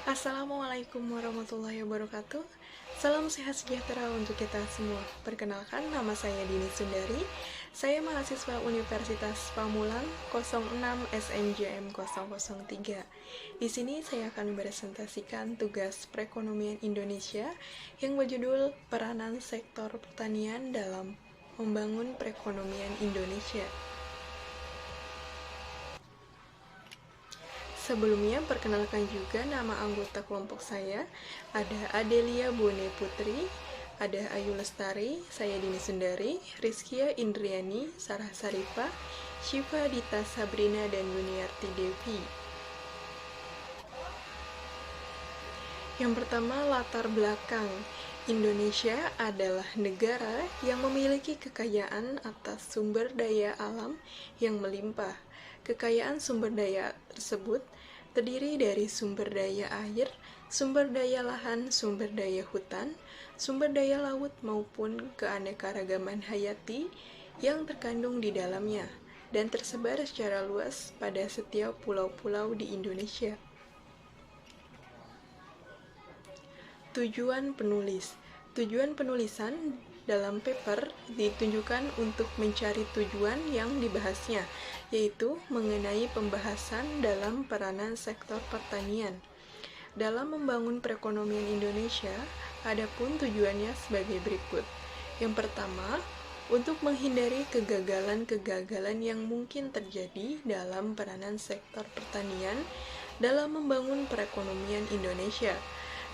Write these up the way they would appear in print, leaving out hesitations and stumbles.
Assalamualaikum warahmatullahi wabarakatuh. Salam sehat sejahtera untuk kita semua. Perkenalkan, nama saya Dini Sundari. Saya mahasiswa Universitas Pamulang 06 SNJM 003. Di sini saya akan mempresentasikan tugas perekonomian Indonesia yang berjudul Peranan Sektor Pertanian dalam Membangun Perekonomian Indonesia. Sebelumnya, perkenalkan juga nama anggota kelompok saya. Ada Adelia Bone Putri, ada Ayu Lestari, saya Dini Sundari, Rizkia Indriani, Sarah Sarifah, Syifa Dita Sabrina, dan Yuniarti Devi. Yang pertama, latar belakang. Indonesia adalah negara yang memiliki kekayaan atas sumber daya alam yang melimpah. Kekayaan sumber daya tersebut terdiri dari sumber daya air, sumber daya lahan, sumber daya hutan, sumber daya laut maupun keanekaragaman hayati yang terkandung di dalamnya dan tersebar secara luas pada setiap pulau-pulau di Indonesia. Tujuan penulis. Tujuan penulisan dalam paper ditunjukkan untuk mencari tujuan yang dibahasnya, yaitu mengenai pembahasan dalam peranan sektor pertanian. Dalam membangun perekonomian Indonesia, adapun tujuannya sebagai berikut. Yang pertama, untuk menghindari kegagalan-kegagalan yang mungkin terjadi dalam peranan sektor pertanian dalam membangun perekonomian Indonesia.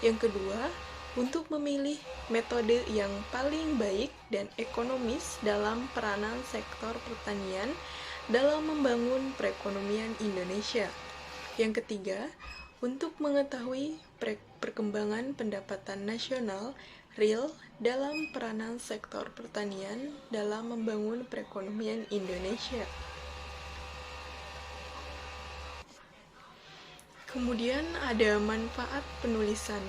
Yang kedua, untuk memilih metode yang paling baik dan ekonomis dalam peranan sektor pertanian dalam membangun perekonomian Indonesia. Yang ketiga, untuk mengetahui perkembangan pendapatan nasional real dalam peranan sektor pertanian dalam membangun perekonomian Indonesia. Kemudian ada manfaat penulisan.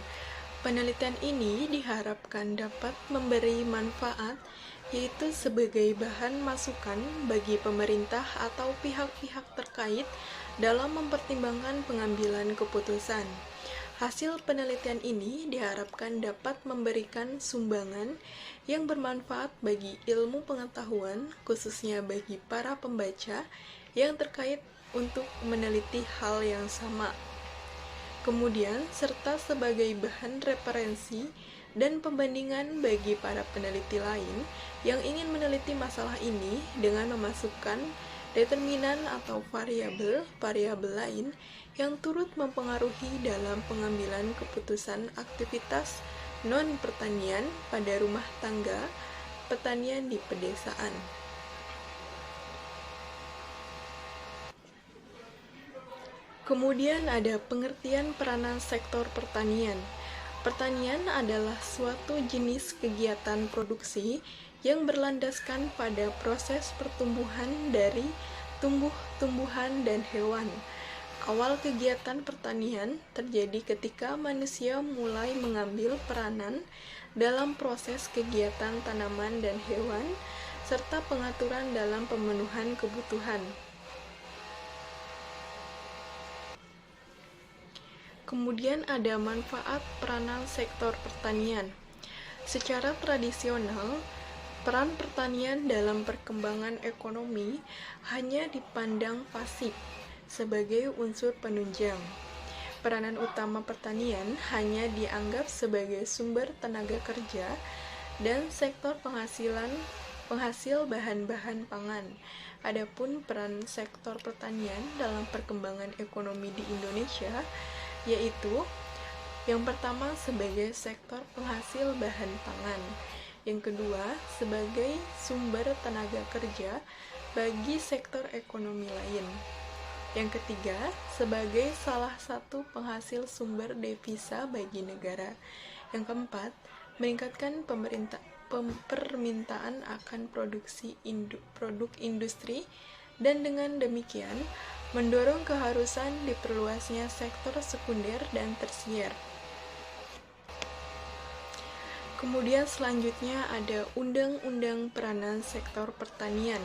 Penelitian ini diharapkan dapat memberi manfaat, yaitu sebagai bahan masukan bagi pemerintah atau pihak-pihak terkait dalam mempertimbangkan pengambilan keputusan. Hasil penelitian ini diharapkan dapat memberikan sumbangan yang bermanfaat bagi ilmu pengetahuan, khususnya bagi para pembaca yang terkait untuk meneliti hal yang sama. Kemudian, serta sebagai bahan referensi dan pembandingan bagi para peneliti lain yang ingin meneliti masalah ini dengan memasukkan determinan atau variabel lain yang turut mempengaruhi dalam pengambilan keputusan aktivitas non-pertanian pada rumah tangga pertanian di pedesaan. Kemudian ada pengertian peranan sektor pertanian. Pertanian adalah suatu jenis kegiatan produksi yang berlandaskan pada proses pertumbuhan dari tumbuh-tumbuhan dan hewan. Awal kegiatan pertanian terjadi ketika manusia mulai mengambil peranan dalam proses kegiatan tanaman dan hewan, serta pengaturan dalam pemenuhan kebutuhan. Kemudian ada manfaat peranan sektor pertanian. Secara tradisional, peran pertanian dalam perkembangan ekonomi hanya dipandang pasif sebagai unsur penunjang. Peranan utama pertanian hanya dianggap sebagai sumber tenaga kerja dan sektor penghasil bahan-bahan pangan. Adapun peran sektor pertanian dalam perkembangan ekonomi di Indonesia yaitu yang pertama sebagai sektor penghasil bahan pangan, yang kedua sebagai sumber tenaga kerja bagi sektor ekonomi lain, yang ketiga sebagai salah satu penghasil sumber devisa bagi negara, yang keempat meningkatkan permintaan akan produk industri, dan dengan demikian mendorong keharusan diperluasnya sektor sekunder dan tersier. Kemudian selanjutnya ada Undang-Undang Peranan Sektor Pertanian.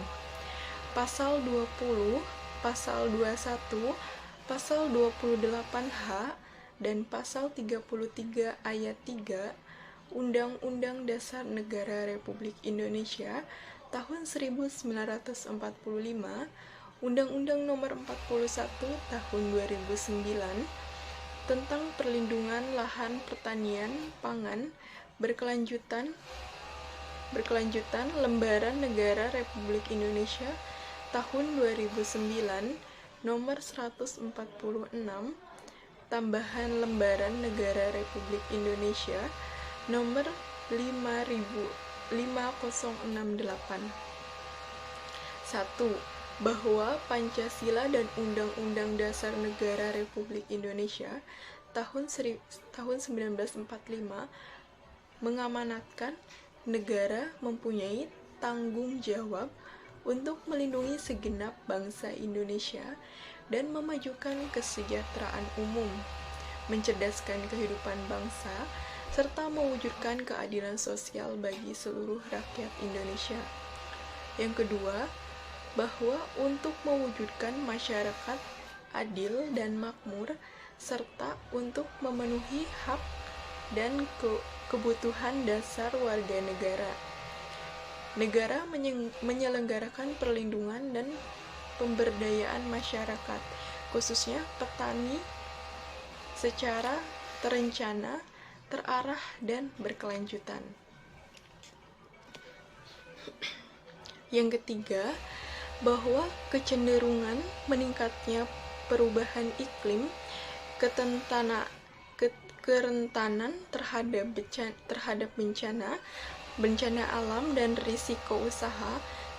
Pasal 20, Pasal 21, Pasal 28H, dan Pasal 33 Ayat 3 Undang-Undang Dasar Negara Republik Indonesia tahun 1945, Undang-Undang Nomor 41 tahun 2009 tentang perlindungan lahan pertanian pangan berkelanjutan Lembaran Negara Republik Indonesia tahun 2009 Nomor 146 tambahan Lembaran Negara Republik Indonesia Nomor 5068. 1. Bahwa Pancasila dan Undang-Undang Dasar Negara Republik Indonesia tahun 1945 mengamanatkan negara mempunyai tanggung jawab untuk melindungi segenap bangsa Indonesia dan memajukan kesejahteraan umum, mencerdaskan kehidupan bangsa, serta mewujudkan keadilan sosial bagi seluruh rakyat Indonesia. Yang kedua, bahwa untuk mewujudkan masyarakat adil dan makmur, serta untuk memenuhi hak dan kebutuhan dasar warga negara. Negara menyelenggarakan perlindungan dan pemberdayaan masyarakat, khususnya petani, secara terencana, terarah, dan berkelanjutan. Yang ketiga, bahwa kecenderungan meningkatnya perubahan iklim, kerentanan terhadap bencana alam dan risiko usaha,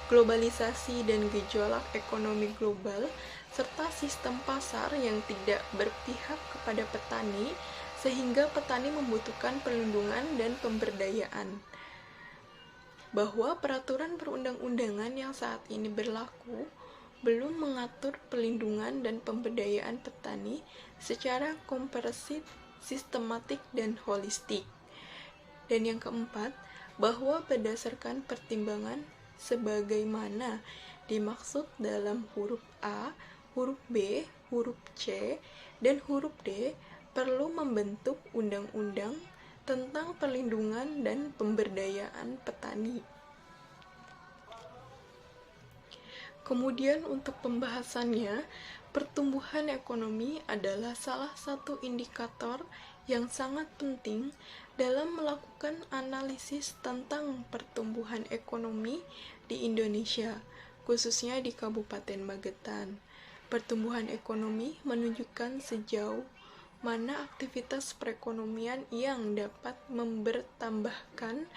globalisasi dan gejolak ekonomi global, serta sistem pasar yang tidak berpihak kepada petani, sehingga petani membutuhkan perlindungan dan pemberdayaan. Bahwa peraturan perundang-undangan yang saat ini berlaku belum mengatur perlindungan dan pemberdayaan petani secara komprehensif, sistematik, dan holistik. Dan yang keempat, bahwa berdasarkan pertimbangan sebagaimana dimaksud dalam huruf A, huruf B, huruf C, dan huruf D, perlu membentuk undang-undang tentang perlindungan dan pemberdayaan petani. Kemudian untuk pembahasannya, pertumbuhan ekonomi adalah salah satu indikator yang sangat penting dalam melakukan analisis tentang pertumbuhan ekonomi di Indonesia, khususnya di Kabupaten Magetan. Pertumbuhan ekonomi menunjukkan sejauh mana aktivitas perekonomian yang dapat membertambahkan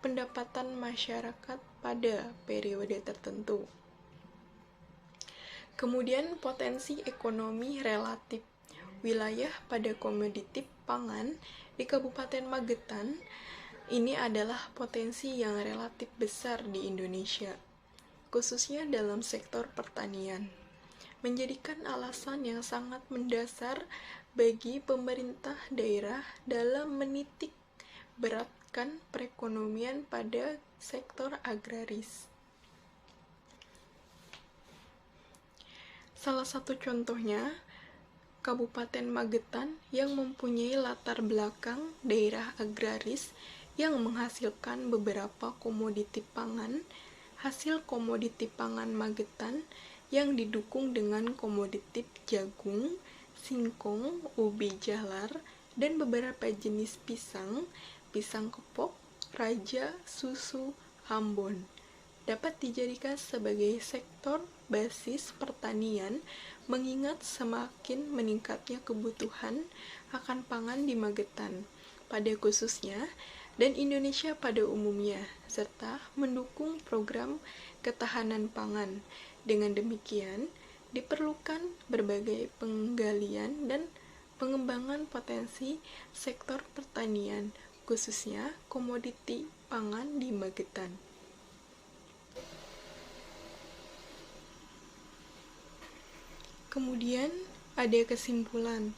pendapatan masyarakat pada periode tertentu. Kemudian potensi ekonomi relatif wilayah pada komoditi pangan di Kabupaten Magetan ini adalah potensi yang relatif besar di Indonesia, khususnya dalam sektor pertanian, menjadikan alasan yang sangat mendasar bagi pemerintah daerah dalam menitik beratkan perekonomian pada sektor agraris. Salah satu contohnya, Kabupaten Magetan yang mempunyai latar belakang daerah agraris yang menghasilkan beberapa komoditi pangan. Hasil komoditi pangan Magetan yang didukung dengan komoditi jagung, singkong, ubi jalar, dan beberapa jenis pisang, pisang kepok, raja, susu, Ambon, dapat dijadikan sebagai sektor basis pertanian, mengingat semakin meningkatnya kebutuhan akan pangan di Magetan pada khususnya dan Indonesia pada umumnya, serta mendukung program ketahanan pangan. Dengan demikian, diperlukan berbagai penggalian dan pengembangan potensi sektor pertanian, khususnya komoditi pangan di Magetan. Kemudian ada kesimpulan,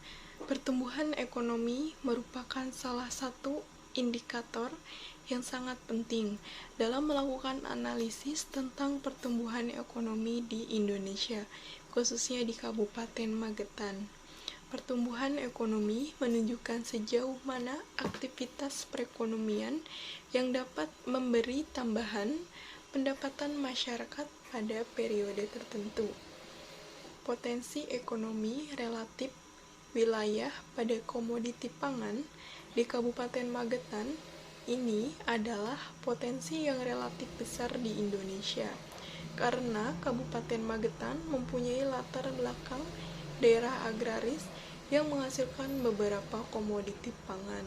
pertumbuhan ekonomi merupakan salah satu indikator yang sangat penting dalam melakukan analisis tentang pertumbuhan ekonomi di Indonesia, khususnya di Kabupaten Magetan. Pertumbuhan ekonomi menunjukkan sejauh mana aktivitas perekonomian yang dapat memberi tambahan pendapatan masyarakat pada periode tertentu. Potensi ekonomi relatif wilayah pada komoditi pangan di Kabupaten Magetan ini adalah potensi yang relatif besar di Indonesia, karena Kabupaten Magetan mempunyai latar belakang daerah agraris yang menghasilkan beberapa komoditi pangan.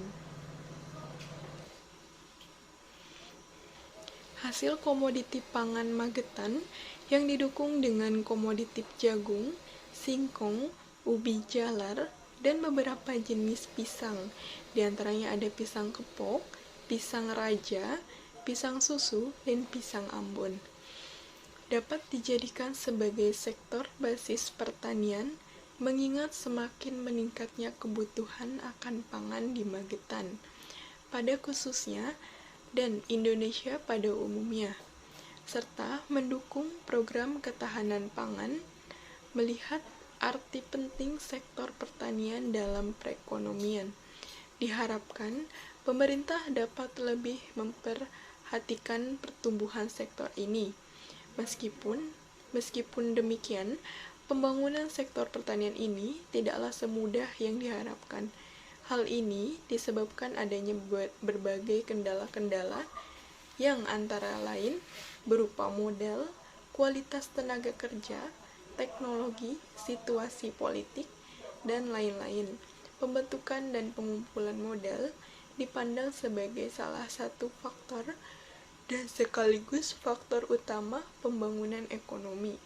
Hasil komoditi pangan Magetan yang didukung dengan komoditi jagung, singkong, ubi jalar, dan beberapa jenis pisang. Di antaranya ada pisang kepok, pisang raja, pisang susu, dan pisang Ambon. Dapat dijadikan sebagai sektor basis pertanian, mengingat semakin meningkatnya kebutuhan akan pangan di Magetan, pada khususnya, dan Indonesia pada umumnya, serta mendukung program ketahanan pangan, melihat arti penting sektor pertanian dalam perekonomian. Diharapkan pemerintah dapat lebih memperhatikan pertumbuhan sektor ini. Meskipun demikian, pembangunan sektor pertanian ini tidaklah semudah yang diharapkan. Hal ini disebabkan adanya berbagai kendala-kendala yang antara lain berupa modal, kualitas tenaga kerja, teknologi, situasi politik, dan lain-lain. Pembentukan dan pengumpulan modal dipandang sebagai salah satu faktor dan sekaligus faktor utama pembangunan ekonomi.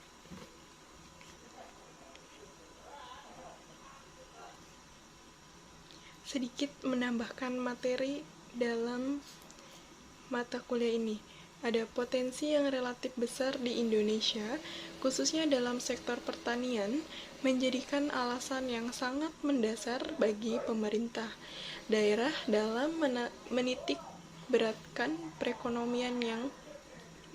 Sedikit menambahkan materi dalam mata kuliah ini. Ada potensi yang relatif besar di Indonesia, khususnya dalam sektor pertanian, menjadikan alasan yang sangat mendasar bagi pemerintah daerah dalam menitik beratkan perekonomian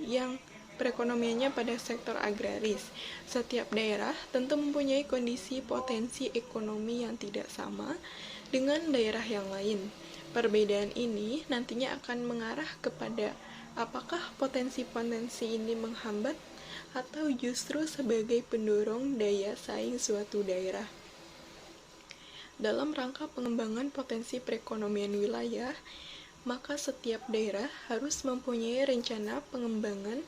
yang perekonomiannya pada sektor agraris. Setiap daerah tentu mempunyai kondisi potensi ekonomi yang tidak sama dengan daerah yang lain. Perbedaan ini nantinya akan mengarah kepada apakah potensi-potensi ini menghambat atau justru sebagai pendorong daya saing suatu daerah. Dalam rangka pengembangan potensi perekonomian wilayah, maka setiap daerah harus mempunyai rencana pengembangan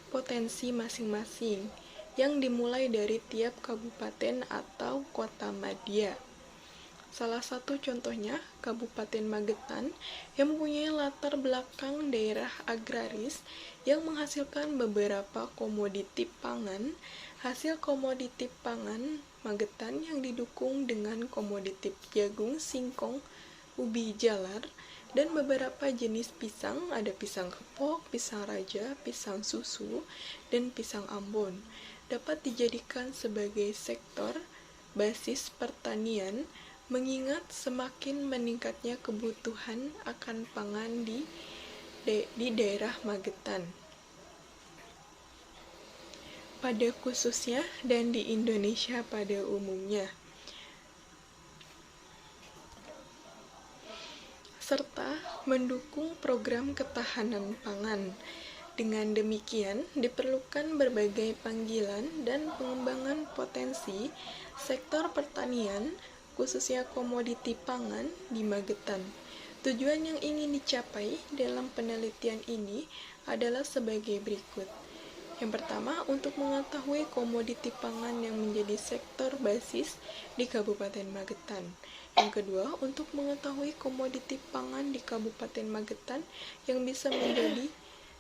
potensi masing-masing yang dimulai dari tiap kabupaten atau kota madya. Salah satu contohnya, Kabupaten Magetan yang mempunyai latar belakang daerah agraris yang menghasilkan beberapa komoditi pangan. Hasil komoditi pangan Magetan yang didukung dengan komoditi jagung, singkong, ubi jalar, dan beberapa jenis pisang, ada pisang kepok, pisang raja, pisang susu, dan pisang Ambon, dapat dijadikan sebagai sektor basis pertanian, mengingat semakin meningkatnya kebutuhan akan pangan di daerah Magetan pada khususnya dan di Indonesia pada umumnya, serta mendukung program ketahanan pangan. Dengan demikian, diperlukan berbagai panggilan dan pengembangan potensi sektor pertanian, khususnya komoditi pangan di Magetan. Tujuan yang ingin dicapai dalam penelitian ini adalah sebagai berikut. Yang pertama, untuk mengetahui komoditi pangan yang menjadi sektor basis di Kabupaten Magetan. Yang kedua, untuk mengetahui komoditi pangan di Kabupaten Magetan yang bisa menjadi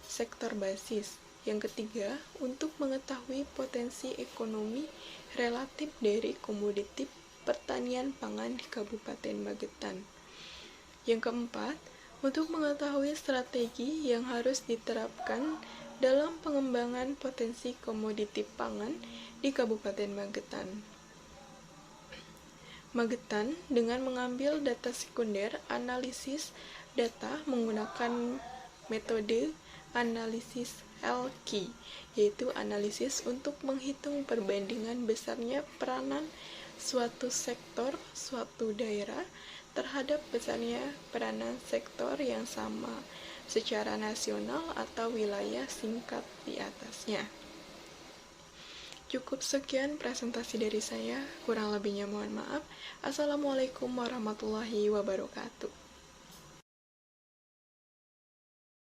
sektor basis. Yang ketiga, untuk mengetahui potensi ekonomi relatif dari komoditi pertanian pangan di Kabupaten Magetan. Yang keempat, untuk mengetahui strategi yang harus diterapkan dalam pengembangan potensi komoditi pangan di Kabupaten Magetan. Magetan dengan mengambil data sekunder, analisis data menggunakan metode analisis LQ, yaitu analisis untuk menghitung perbandingan besarnya peranan suatu sektor, suatu daerah terhadap besarnya peranan sektor yang sama secara nasional atau wilayah singkat di atasnya. Cukup sekian presentasi dari saya, kurang lebihnya mohon maaf. Assalamualaikum warahmatullahi wabarakatuh.